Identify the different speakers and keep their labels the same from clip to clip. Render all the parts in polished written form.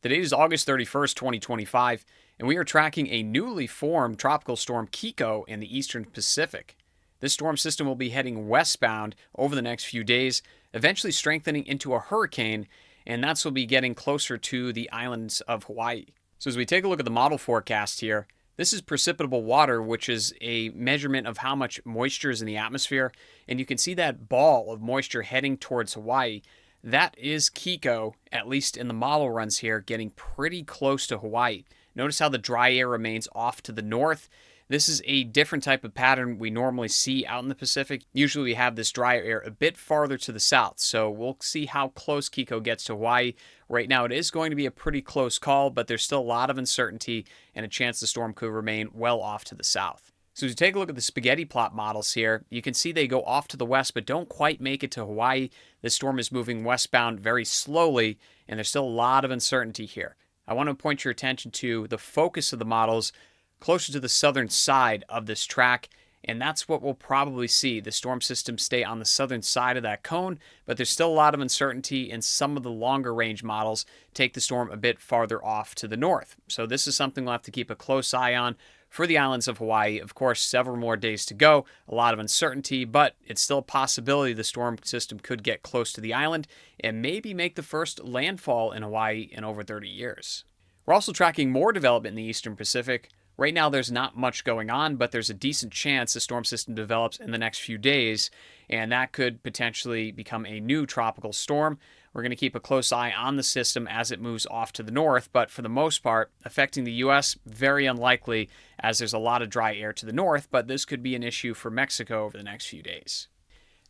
Speaker 1: Today is August 31st, 2025, and we are tracking a newly formed tropical storm Kiko in the eastern Pacific. This storm system will be heading westbound over the next few days, eventually strengthening into a hurricane, and that's will be getting closer to the islands of Hawaii. So as we take a look at the model forecast here, this is precipitable water, which is a measurement of how much moisture is in the atmosphere, and you can see that ball of moisture heading towards Hawaii. That is Kiko, at least in the model runs here, getting pretty close to Hawaii. Notice how the dry air remains off to the north. This is a different type of pattern we normally see out in the Pacific. Usually we have this drier air a bit farther to the south, so we'll see how close Kiko gets to Hawaii. Right now it is going to be a pretty close call, but there's still a lot of uncertainty and a chance the storm could remain well off to the south. So as you take a look at the spaghetti plot models here, you can see they go off to the west but don't quite make it to Hawaii. This storm is moving westbound very slowly, and there's still a lot of uncertainty here. I want to point your attention to the focus of the models closer to the southern side of this track, and that's what we'll probably see. The storm system stay on the southern side of that cone, but there's still a lot of uncertainty, and some of the longer range models take the storm a bit farther off to the north. So this is something we'll have to keep a close eye on for the islands of Hawaii. Of course, several more days to go, a lot of uncertainty, but it's still a possibility the storm system could get close to the island and maybe make the first landfall in Hawaii in over 30 years. We're also tracking more development in the eastern Pacific. Right now, there's not much going on, but there's a decent chance the storm system develops in the next few days, and that could potentially become a new tropical storm. We're going to keep a close eye on the system as it moves off to the north, but for the most part, affecting the U.S., very unlikely as there's a lot of dry air to the north, but this could be an issue for Mexico over the next few days.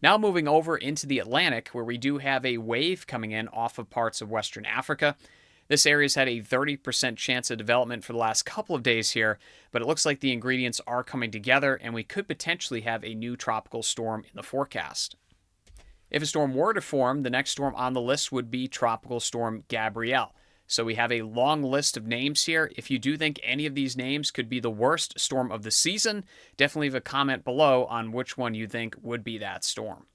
Speaker 1: Now moving over into the Atlantic, where we do have a wave coming in off of parts of Western Africa. This area's had a 30% chance of development for the last couple of days here, but it looks like the ingredients are coming together and we could potentially have a new tropical storm in the forecast. If a storm were to form, the next storm on the list would be Tropical Storm Grabrielle. So we have a long list of names here. If you do think any of these names could be the worst storm of the season, definitely leave a comment below on which one you think would be that storm.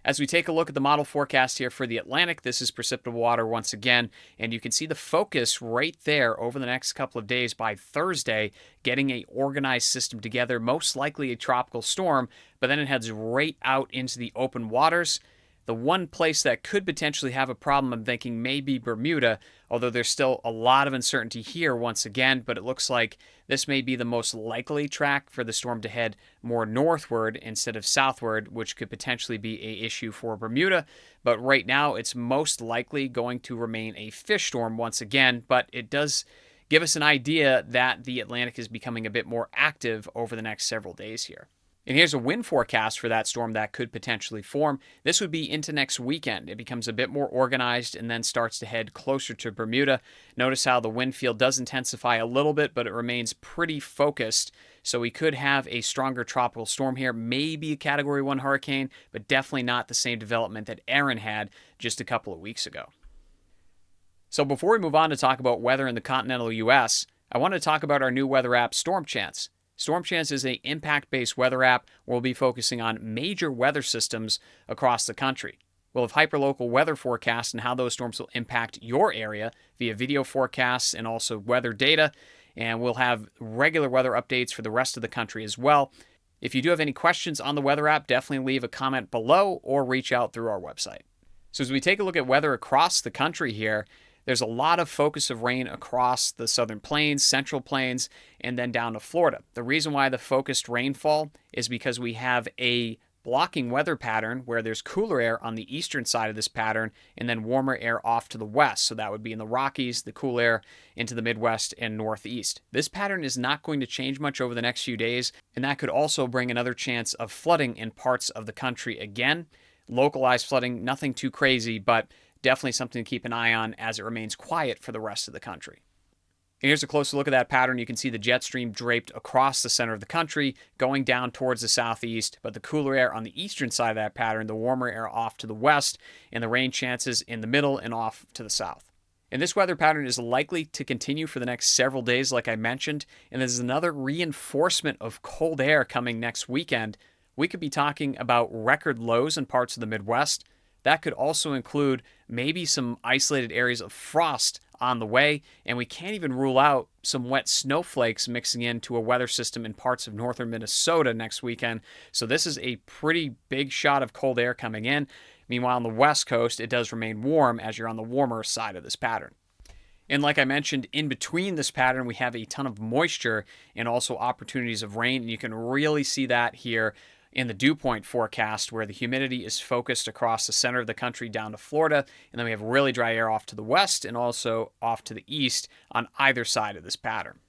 Speaker 1: As we take a look at the model forecast here for the Atlantic, this is precipitable water once again, and you can see the focus right there over the next couple of days by Thursday, getting an organized system together, most likely a tropical storm, but then it heads right out into the open waters. The one place that could potentially have a problem, I'm thinking, may be Bermuda, although there's still a lot of uncertainty here once again, but it looks like this may be the most likely track for the storm to head more northward instead of southward, which could potentially be an issue for Bermuda. But right now, it's most likely going to remain a fish storm once again, but it does give us an idea that the Atlantic is becoming a bit more active over the next several days here. And here's a wind forecast for that storm that could potentially form. This would be into next weekend. It becomes a bit more organized and then starts to head closer to Bermuda. Notice how the wind field does intensify a little bit, but it remains pretty focused. So we could have a stronger tropical storm here, maybe a Category 1 hurricane, but definitely not the same development that Aaron had just a couple of weeks ago. So before we move on to talk about weather in the continental U.S., I want to talk about our new weather app, Storm Chance. Storm Chance is an impact-based weather app where we'll be focusing on major weather systems across the country. We'll have hyperlocal weather forecasts and how those storms will impact your area via video forecasts and also weather data. And we'll have regular weather updates for the rest of the country as well. If you do have any questions on the weather app, definitely leave a comment below or reach out through our website. So as we take a look at weather across the country here, there's a lot of focus of rain across the southern plains, central plains, and then down to Florida. The reason why the focused rainfall is because we have a blocking weather pattern where there's cooler air on the eastern side of this pattern and then warmer air off to the west. So that would be in the Rockies, the cool air into the Midwest and Northeast. This pattern is not going to change much over the next few days, and that could also bring another chance of flooding in parts of the country again. Localized flooding, nothing too crazy, but definitely something to keep an eye on as it remains quiet for the rest of the country. And here's a closer look at that pattern. You can see the jet stream draped across the center of the country, going down towards the southeast, but the cooler air on the eastern side of that pattern, the warmer air off to the west, and the rain chances in the middle and off to the south. And this weather pattern is likely to continue for the next several days, like I mentioned, and there's another reinforcement of cold air coming next weekend. We could be talking about record lows in parts of the Midwest. That could also include maybe some isolated areas of frost on the way, and we can't even rule out some wet snowflakes mixing into a weather system in parts of northern Minnesota next weekend. So this is a pretty big shot of cold air coming in. Meanwhile, on the west coast, it does remain warm as you're on the warmer side of this pattern. And like I mentioned, in between this pattern, we have a ton of moisture and also opportunities of rain. And you can really see that here in the dew point forecast, where the humidity is focused across the center of the country down to Florida. And then we have really dry air off to the west and also off to the east on either side of this pattern.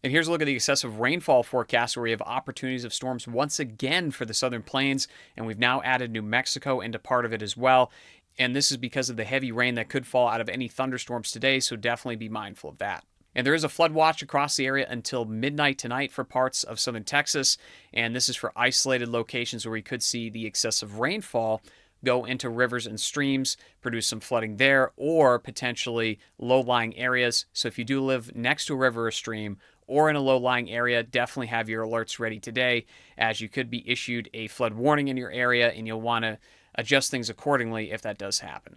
Speaker 1: And here's a look at the excessive rainfall forecast, where we have opportunities of storms once again for the southern plains. And we've now added New Mexico into part of it as well. And this is because of the heavy rain that could fall out of any thunderstorms today, so definitely be mindful of that. And there is a flood watch across the area until midnight tonight for parts of southern Texas, and this is for isolated locations where we could see the excessive rainfall go into rivers and streams, produce some flooding there, or potentially low-lying areas. So if you do live next to a river or stream or in a low-lying area, definitely have your alerts ready today, as you could be issued a flood warning in your area, and you'll want to adjust things accordingly if that does happen.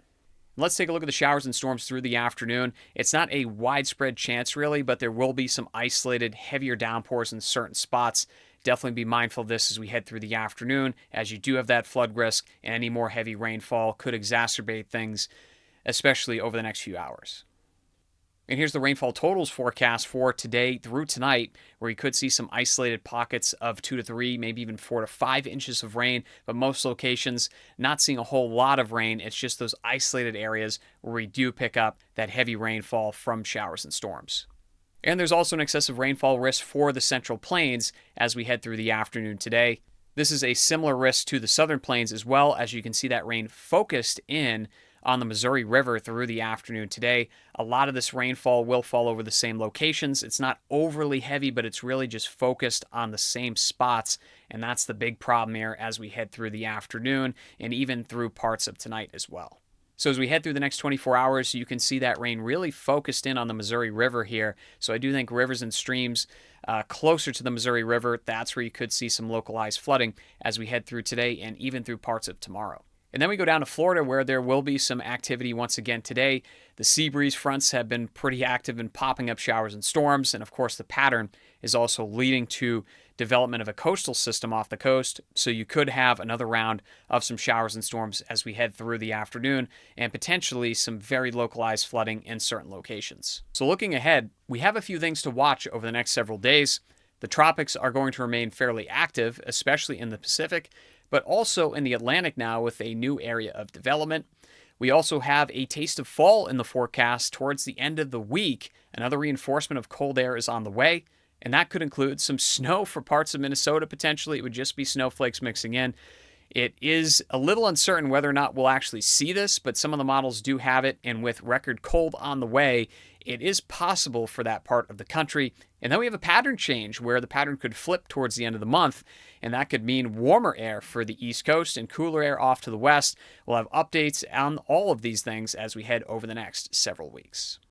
Speaker 1: Let's take a look at the showers and storms through the afternoon. It's not a widespread chance really, but there will be some isolated heavier downpours in certain spots. Definitely be mindful of this as we head through the afternoon, as you do have that flood risk, and any more heavy rainfall could exacerbate things, especially over the next few hours. And here's the rainfall totals forecast for today through tonight, where you could see some isolated pockets of 2 to 3, maybe even 4 to 5 inches of rain, but most locations not seeing a whole lot of rain. It's just those isolated areas where we do pick up that heavy rainfall from showers and storms. And there's also an excessive rainfall risk for the central plains as we head through the afternoon today. This is a similar risk to the southern plains as well, as you can see that rain focused in on the Missouri River through the afternoon today. A lot of this rainfall will fall over the same locations. It's not overly heavy, but it's really just focused on the same spots, and that's the big problem here as we head through the afternoon and even through parts of tonight as well. So as we head through the next 24 hours, you can see that rain really focused in on the Missouri River here. So I do think rivers and streams closer to the Missouri River, that's where you could see some localized flooding as we head through today and even through parts of tomorrow. And then we go down to Florida, where there will be some activity once again today. The sea breeze fronts have been pretty active in popping up showers and storms. And of course, the pattern is also leading to development of a coastal system off the coast. So you could have another round of some showers and storms as we head through the afternoon, and potentially some very localized flooding in certain locations. So looking ahead, we have a few things to watch over the next several days. The tropics are going to remain fairly active, especially in the Pacific, but also in the Atlantic now with a new area of development. We also have a taste of fall in the forecast towards the end of the week. Another reinforcement of cold air is on the way, and that could include some snow for parts of Minnesota potentially. It would just be snowflakes mixing in. It is a little uncertain whether or not we'll actually see this, but some of the models do have it, and with record cold on the way, it is possible for that part of the country. And then we have a pattern change where the pattern could flip towards the end of the month, and that could mean warmer air for the East Coast and cooler air off to the west. We'll have updates on all of these things as we head over the next several weeks.